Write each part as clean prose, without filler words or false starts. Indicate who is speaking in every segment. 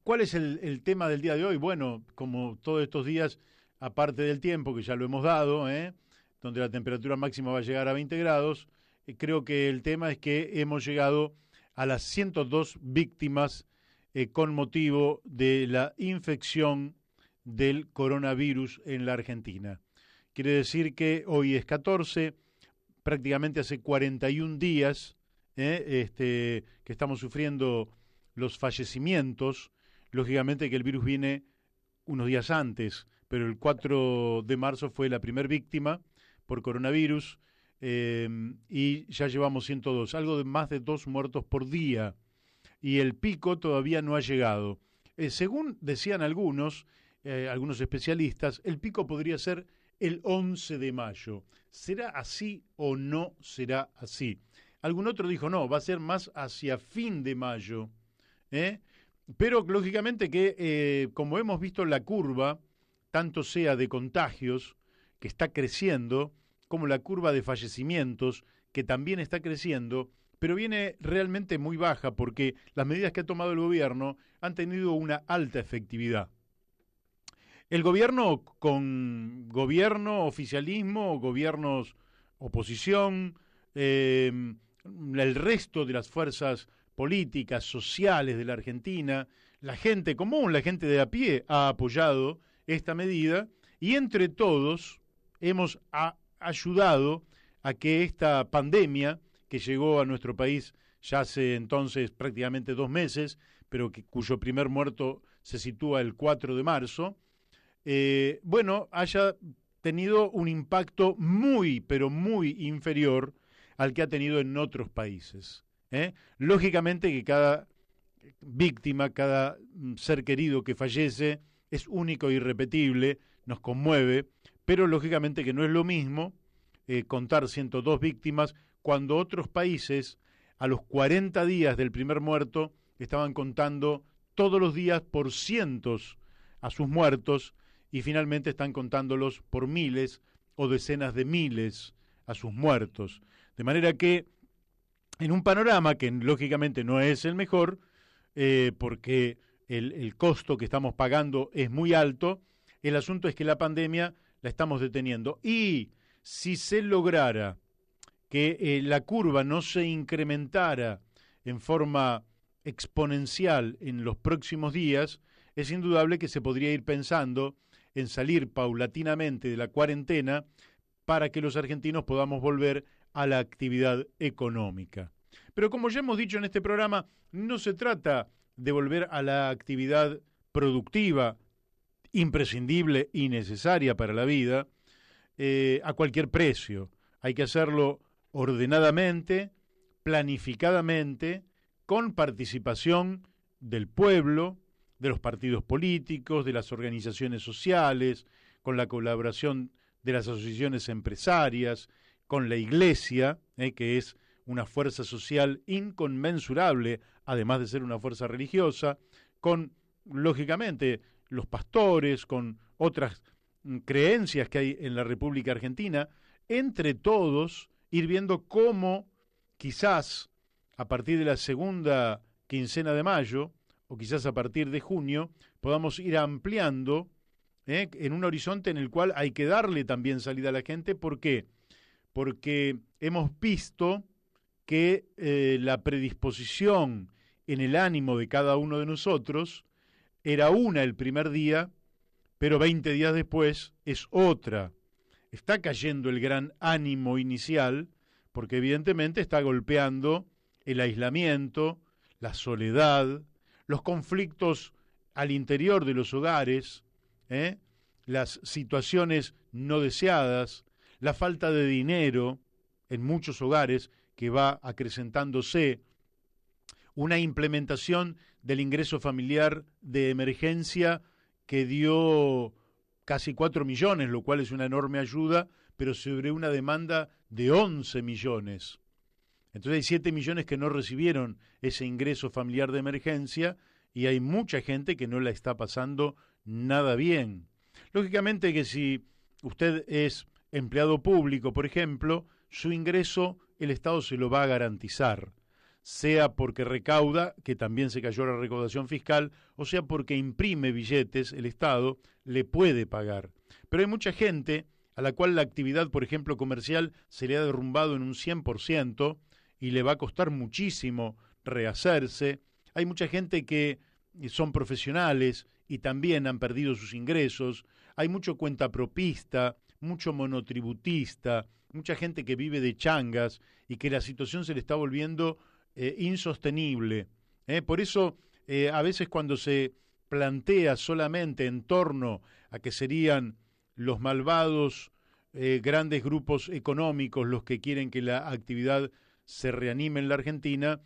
Speaker 1: ¿Cuál es el tema del día de hoy? Bueno, como todos estos días, aparte del tiempo, que ya lo hemos dado, donde la temperatura máxima va a llegar a 20 grados, creo que el tema es que hemos llegado a las 102 víctimas con motivo de la infección del coronavirus en la Argentina. Quiere decir que hoy es 14, prácticamente hace 41 días que estamos sufriendo los fallecimientos. Lógicamente que el virus viene unos días antes, pero el 4 de marzo fue la primera víctima por coronavirus y ya llevamos 102, algo de más de 2 muertos por día, y el pico todavía no ha llegado. Según decían algunos especialistas, el pico podría ser el 11 de mayo. ¿Será así o no será así? Algún otro dijo, no, va a ser más hacia fin de mayo, ¿eh? Pero lógicamente que, como hemos visto la curva, tanto sea de contagios, que está creciendo, como la curva de fallecimientos, que también está creciendo, pero viene realmente muy baja porque las medidas que ha tomado el gobierno han tenido una alta efectividad. El gobierno, con gobierno, oficialismo, gobiernos, oposición, el resto de las fuerzas políticas, sociales de la Argentina, la gente común, la gente de a pie ha apoyado esta medida y entre todos hemos ayudado a que esta pandemia que llegó a nuestro país ya hace entonces prácticamente 2 meses, pero cuyo primer muerto se sitúa el 4 de marzo, haya tenido un impacto muy, pero muy inferior al que ha tenido en otros países. Lógicamente que cada víctima, cada ser querido que fallece es único e irrepetible, nos conmueve, pero lógicamente que no es lo mismo contar 102 víctimas cuando otros países a los 40 días del primer muerto estaban contando todos los días por cientos a sus muertos y finalmente están contándolos por miles o decenas de miles a sus muertos. De manera que en un panorama que lógicamente no es el mejor, porque el costo que estamos pagando es muy alto, el asunto es que la pandemia la estamos deteniendo. Y si se lograra que la curva no se incrementara en forma exponencial en los próximos días, es indudable que se podría ir pensando en salir paulatinamente de la cuarentena para que los argentinos podamos volver a la actividad económica. Pero como ya hemos dicho en este programa, no se trata de volver a la actividad productiva, imprescindible y necesaria para la vida, a cualquier precio. Hay que hacerlo ordenadamente, planificadamente, con participación del pueblo, de los partidos políticos, de las organizaciones sociales, con la colaboración de las asociaciones empresarias, con la Iglesia, que es una fuerza social inconmensurable, además de ser una fuerza religiosa, con, lógicamente, los pastores, con otras creencias que hay en la República Argentina, entre todos ir viendo cómo quizás a partir de la segunda quincena de mayo, o quizás a partir de junio, podamos ir ampliando en un horizonte en el cual hay que darle también salida a la gente. ¿Por qué? Porque hemos visto que la predisposición en el ánimo de cada uno de nosotros era una el primer día, pero 20 días después es otra. Está cayendo el gran ánimo inicial, porque evidentemente está golpeando el aislamiento, la soledad, los conflictos al interior de los hogares, las situaciones no deseadas, la falta de dinero en muchos hogares que va acrecentándose, una implementación del ingreso familiar de emergencia que dio casi 4 millones, lo cual es una enorme ayuda, pero sobre una demanda de 11 millones. Entonces hay 7 millones que no recibieron ese ingreso familiar de emergencia y hay mucha gente que no la está pasando nada bien. Lógicamente que si usted es empleado público, por ejemplo, su ingreso el Estado se lo va a garantizar. sea porque recauda, que también se cayó la recaudación fiscal, o sea porque imprime billetes, el Estado le puede pagar. Pero hay mucha gente a la cual la actividad, por ejemplo, comercial, se le ha derrumbado en un 100% y le va a costar muchísimo rehacerse. Hay mucha gente que son profesionales y también han perdido sus ingresos. Hay mucho cuentapropista, mucho monotributista, mucha gente que vive de changas y que la situación se le está volviendo insostenible. Por eso, a veces cuando se plantea solamente en torno a que serían los malvados grandes grupos económicos los que quieren que la actividad se reanime en la Argentina,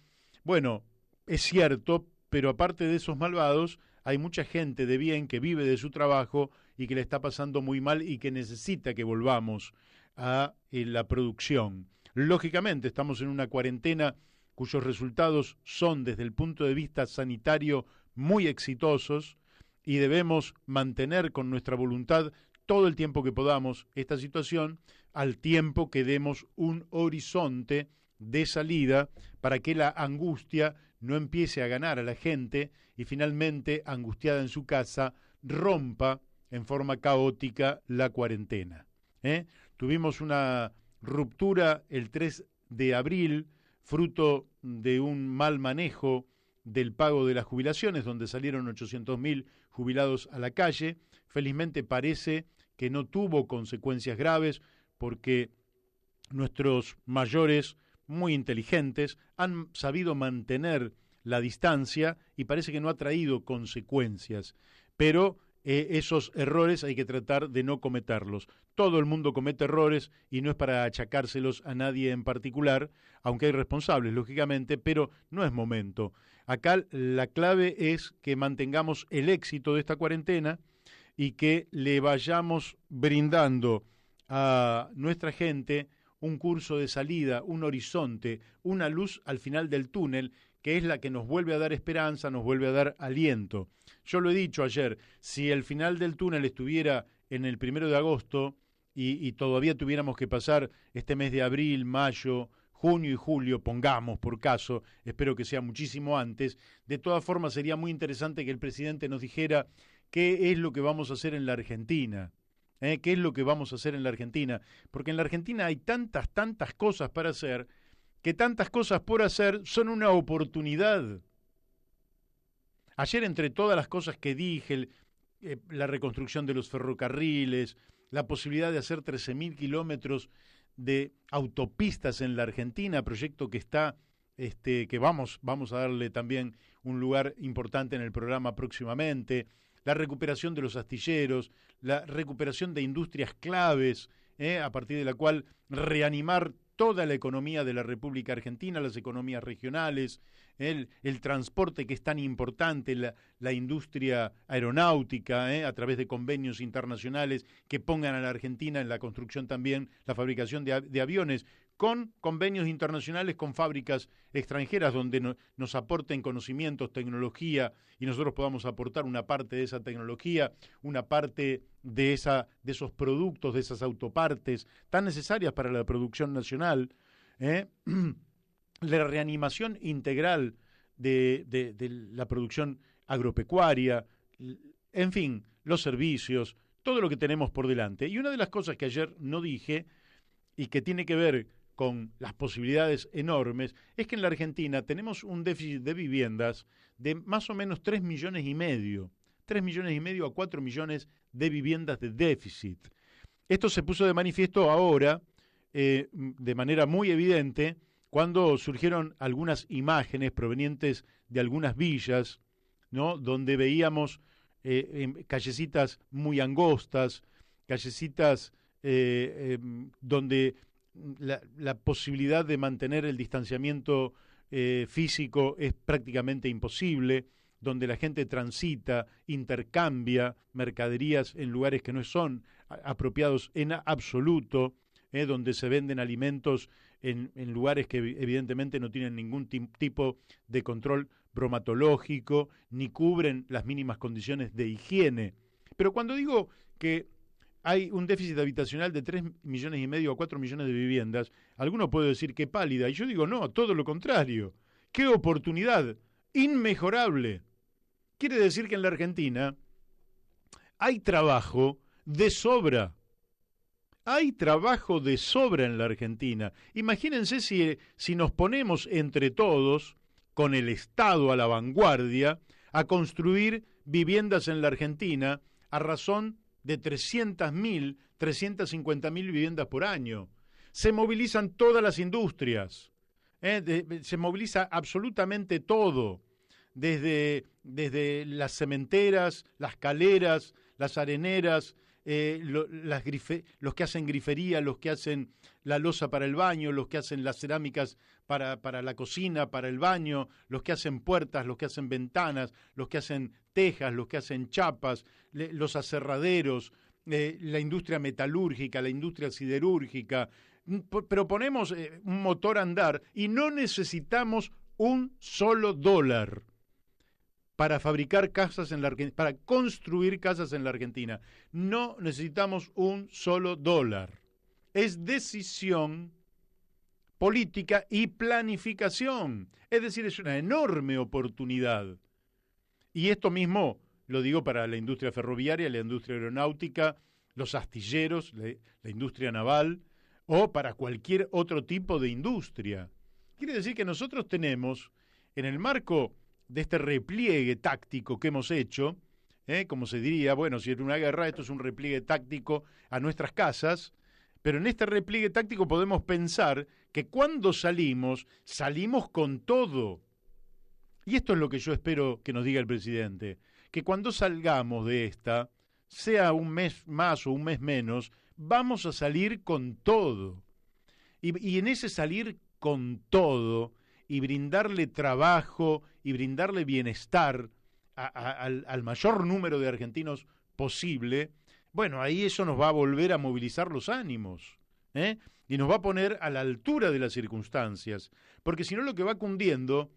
Speaker 1: bueno, es cierto, pero aparte de esos malvados, hay mucha gente de bien que vive de su trabajo y que le está pasando muy mal y que necesita que volvamos a la producción. Lógicamente, estamos en una cuarentena cuyos resultados son desde el punto de vista sanitario muy exitosos y debemos mantener con nuestra voluntad todo el tiempo que podamos esta situación, al tiempo que demos un horizonte de salida para que la angustia no empiece a ganar a la gente y finalmente, angustiada en su casa, rompa en forma caótica la cuarentena. Tuvimos una ruptura el 3 de abril, fruto de un mal manejo del pago de las jubilaciones, donde salieron 800.000 jubilados a la calle. Felizmente parece que no tuvo consecuencias graves porque nuestros mayores, muy inteligentes, han sabido mantener la distancia y parece que no ha traído consecuencias. Pero esos errores hay que tratar de no cometerlos. Todo el mundo comete errores y no es para achacárselos a nadie en particular, aunque hay responsables, lógicamente, pero no es momento. Acá la clave es que mantengamos el éxito de esta cuarentena y que le vayamos brindando a nuestra gente un curso de salida, un horizonte, una luz al final del túnel, que es la que nos vuelve a dar esperanza, nos vuelve a dar aliento. Yo lo he dicho ayer, si el final del túnel estuviera en el 1 de agosto y todavía tuviéramos que pasar este mes de abril, mayo, junio y julio, pongamos por caso, espero que sea muchísimo antes, de todas formas sería muy interesante que el presidente nos dijera qué es lo que vamos a hacer en la Argentina. ¿Qué es lo que vamos a hacer en la Argentina? Porque en la Argentina hay tantas cosas para hacer, que tantas cosas por hacer son una oportunidad. Ayer, entre todas las cosas que dije, la reconstrucción de los ferrocarriles, la posibilidad de hacer 13.000 kilómetros de autopistas en la Argentina, proyecto que está, que vamos a darle también un lugar importante en el programa próximamente, la recuperación de los astilleros, la recuperación de industrias claves, a partir de la cual reanimar toda la economía de la República Argentina, las economías regionales, el transporte que es tan importante, la industria aeronáutica, a través de convenios internacionales que pongan a la Argentina en la construcción también, la fabricación de aviones, con convenios internacionales con fábricas extranjeras donde nos aporten conocimientos, tecnología y nosotros podamos aportar una parte de esa tecnología, una parte de esos productos, de esas autopartes tan necesarias para la producción nacional, la reanimación integral de la producción agropecuaria, en fin, los servicios, todo lo que tenemos por delante. Y una de las cosas que ayer no dije y que tiene que ver con las posibilidades enormes, es que en la Argentina tenemos un déficit de viviendas de más o menos 3,5 millones, 3,5 millones a 4 millones de viviendas de déficit. Esto se puso de manifiesto ahora, de manera muy evidente, cuando surgieron algunas imágenes provenientes de algunas villas, ¿no?, donde veíamos callecitas muy angostas, callecitas donde la posibilidad de mantener el distanciamiento físico es prácticamente imposible, donde la gente transita, intercambia mercaderías en lugares que no son apropiados en absoluto, donde se venden alimentos en lugares que evidentemente no tienen ningún tipo de control bromatológico, ni cubren las mínimas condiciones de higiene. Pero cuando digo que hay un déficit habitacional de 3,5 millones a 4 millones de viviendas, alguno puede decir que pálida, y yo digo no, todo lo contrario, ¡Qué oportunidad! Inmejorable. Quiere decir que en la Argentina hay trabajo de sobra. Hay trabajo de sobra en la Argentina. Imagínense si nos ponemos entre todos, con el Estado a la vanguardia, a construir viviendas en la Argentina a razón de 300.000, 350.000 viviendas por año. Se movilizan todas las industrias, se moviliza absolutamente todo, desde las cementeras, las caleras, las areneras, los que hacen grifería, los que hacen la loza para el baño, los que hacen las cerámicas para la cocina, para el baño, los que hacen puertas, los que hacen ventanas, los que hacen tejas, los que hacen chapas, los aserraderos, la industria metalúrgica, la industria siderúrgica. Pero ponemos un motor a andar y no necesitamos un solo dólar para fabricar casas en la Argentina, para construir casas en la Argentina. No necesitamos un solo dólar. Es decisión política y planificación. Es decir, es una enorme oportunidad. Y esto mismo lo digo para la industria ferroviaria, la industria aeronáutica, los astilleros, la industria naval, o para cualquier otro tipo de industria. Quiere decir que nosotros tenemos, en el marco de este repliegue táctico que hemos hecho, como se diría, bueno, si en una guerra esto es un repliegue táctico a nuestras casas, pero en este repliegue táctico podemos pensar que cuando salimos con todo. Y esto es lo que yo espero que nos diga el presidente, que cuando salgamos de esta, sea un mes más o un mes menos, vamos a salir con todo. Y en ese salir con todo y brindarle trabajo y brindarle bienestar al mayor número de argentinos posible, bueno, ahí eso nos va a volver a movilizar los ánimos, y nos va a poner a la altura de las circunstancias, porque si no lo que va cundiendo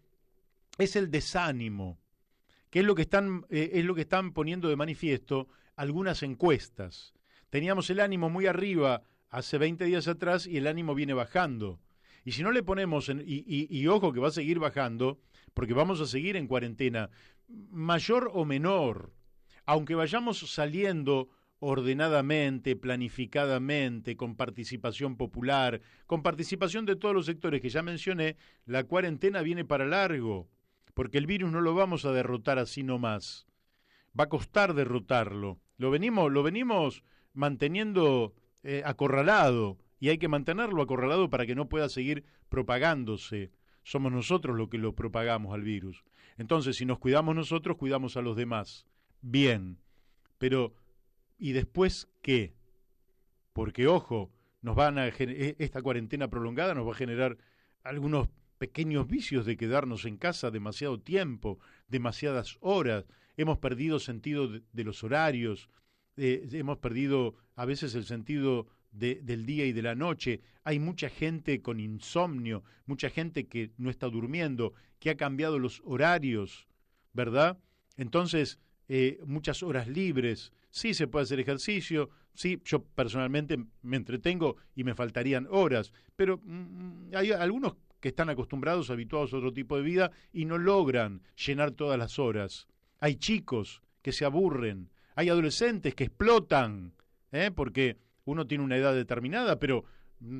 Speaker 1: es el desánimo, que es lo que están poniendo de manifiesto algunas encuestas. Teníamos el ánimo muy arriba hace 20 días atrás y el ánimo viene bajando. Y si no le ponemos, y ojo que va a seguir bajando, porque vamos a seguir en cuarentena, mayor o menor, aunque vayamos saliendo ordenadamente, planificadamente, con participación popular, con participación de todos los sectores que ya mencioné, la cuarentena viene para largo, porque el virus no lo vamos a derrotar así nomás. Va a costar derrotarlo. Lo venimos manteniendo acorralado, y hay que mantenerlo acorralado para que no pueda seguir propagándose. Somos nosotros los que lo propagamos al virus. Entonces, si nos cuidamos nosotros, cuidamos a los demás. Bien, pero ¿y después qué? Porque, ojo, esta cuarentena prolongada nos va a generar algunos pequeños vicios de quedarnos en casa demasiado tiempo, demasiadas horas. Hemos perdido sentido de los horarios, hemos perdido a veces el sentido del día y de la noche. Hay mucha gente con insomnio, mucha gente que no está durmiendo, que ha cambiado los horarios, ¿verdad? Entonces, muchas horas libres. Sí se puede hacer ejercicio, sí, yo personalmente me entretengo y me faltarían horas, pero hay algunos que están acostumbrados, habituados a otro tipo de vida y no logran llenar todas las horas. Hay chicos que se aburren, hay adolescentes que explotan, porque uno tiene una edad determinada, pero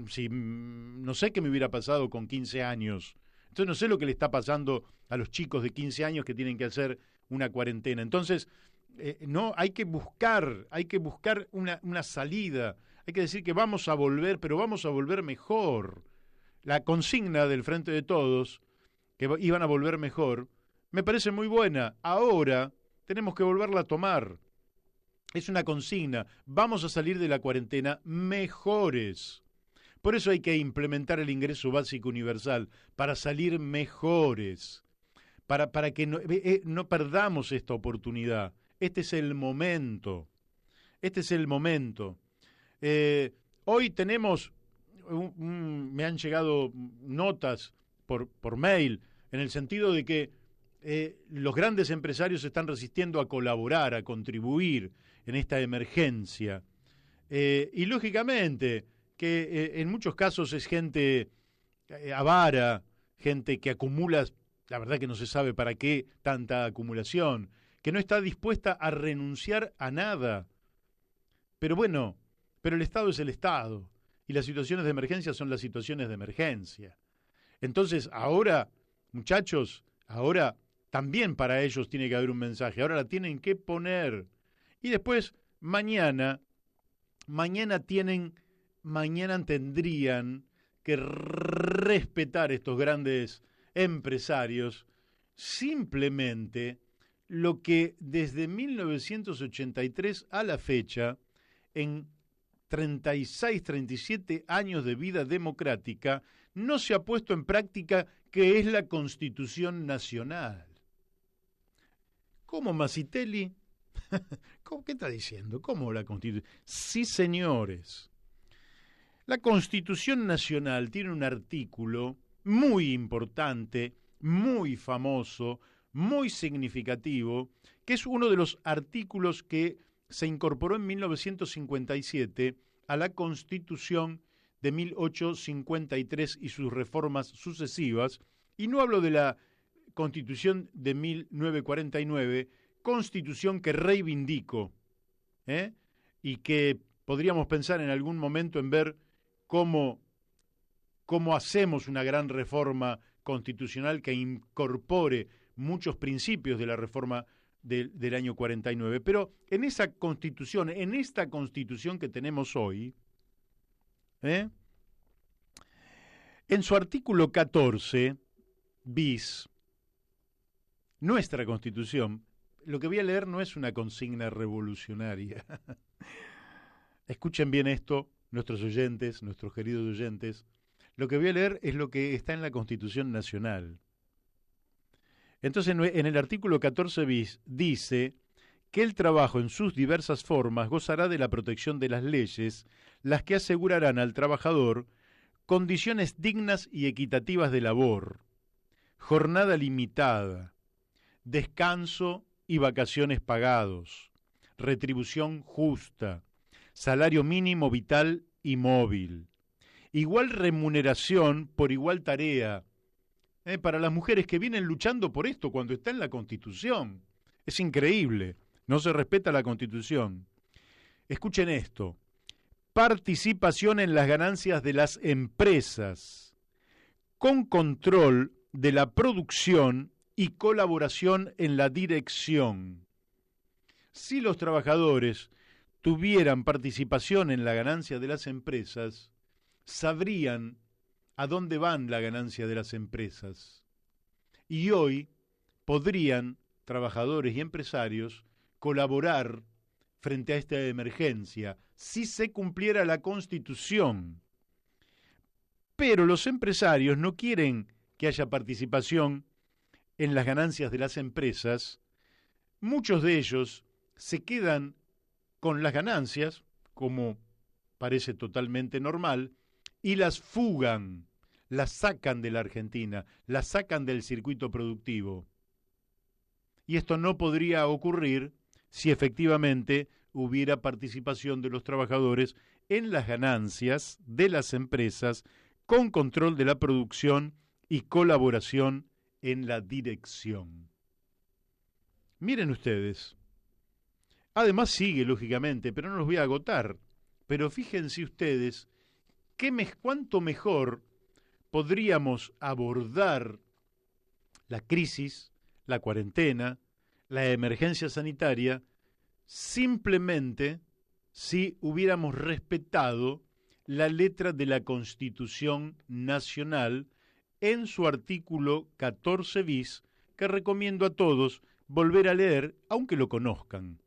Speaker 1: si no sé qué me hubiera pasado con 15 años. Entonces no sé lo que le está pasando a los chicos de 15 años que tienen que hacer una cuarentena. Entonces, no, hay que buscar una salida. Hay que decir que vamos a volver, pero vamos a volver mejor. La consigna del Frente de Todos, que iban a volver mejor, me parece muy buena. Ahora tenemos que volverla a tomar. Es una consigna. Vamos a salir de la cuarentena mejores. Por eso hay que implementar el ingreso básico universal, para salir mejores, para que no perdamos esta oportunidad. Este es el momento. Este es el momento. Hoy tenemos, me han llegado notas por mail, en el sentido de que los grandes empresarios se están resistiendo a colaborar, a contribuir en esta emergencia. Y lógicamente que en muchos casos es gente avara, gente que acumula la verdad que no se sabe para qué tanta acumulación, que no está dispuesta a renunciar a nada. Pero bueno, pero el Estado es el Estado y las situaciones de emergencia son las situaciones de emergencia. Entonces, ahora, muchachos, ahora también para ellos tiene que haber un mensaje, ahora la tienen que poner. Y después, mañana tendrían que respetar estos grandes empresarios simplemente lo que desde 1983 a la fecha, en 36, 37 años de vida democrática, no se ha puesto en práctica, que es la Constitución Nacional. ¿Cómo, Masitelli? ¿Qué está diciendo? ¿Cómo la Constitución? Sí, señores. La Constitución Nacional tiene un artículo muy importante, muy famoso, muy significativo, que es uno de los artículos que se incorporó en 1957 a la Constitución de 1853 y sus reformas sucesivas, y no hablo de la Constitución de 1949, Constitución que reivindico, y que podríamos pensar en algún momento en ver cómo hacemos una gran reforma constitucional que incorpore muchos principios de la reforma del año 49. Pero en esa Constitución, en esta Constitución que tenemos hoy, en su artículo 14 bis, nuestra Constitución, lo que voy a leer no es una consigna revolucionaria. Escuchen bien esto, nuestros oyentes, nuestros queridos oyentes. Lo que voy a leer es lo que está en la Constitución Nacional. Entonces, en el artículo 14 bis dice que el trabajo en sus diversas formas gozará de la protección de las leyes, las que asegurarán al trabajador condiciones dignas y equitativas de labor, jornada limitada, descanso y vacaciones pagados, retribución justa, salario mínimo vital y móvil, igual remuneración por igual tarea, para las mujeres que vienen luchando por esto cuando está en la Constitución. Es increíble, no se respeta la Constitución. Escuchen esto: participación en las ganancias de las empresas, con control de la producción y colaboración en la dirección. Si los trabajadores tuvieran participación en la ganancia de las empresas, sabrían a dónde van la ganancia de las empresas. Y hoy podrían trabajadores y empresarios colaborar frente a esta emergencia si se cumpliera la Constitución. Pero los empresarios no quieren que haya participación en las ganancias de las empresas. Muchos de ellos se quedan con las ganancias, como parece totalmente normal, y las fugan, las sacan de la Argentina, las sacan del circuito productivo. Y esto no podría ocurrir si efectivamente hubiera participación de los trabajadores en las ganancias de las empresas, con control de la producción y colaboración en la dirección. Miren ustedes, además sigue lógicamente, pero no los voy a agotar, pero fíjense ustedes cuánto mejor podríamos abordar la crisis, la cuarentena, la emergencia sanitaria, simplemente si hubiéramos respetado la letra de la Constitución Nacional en su artículo 14 bis, que recomiendo a todos volver a leer, aunque lo conozcan.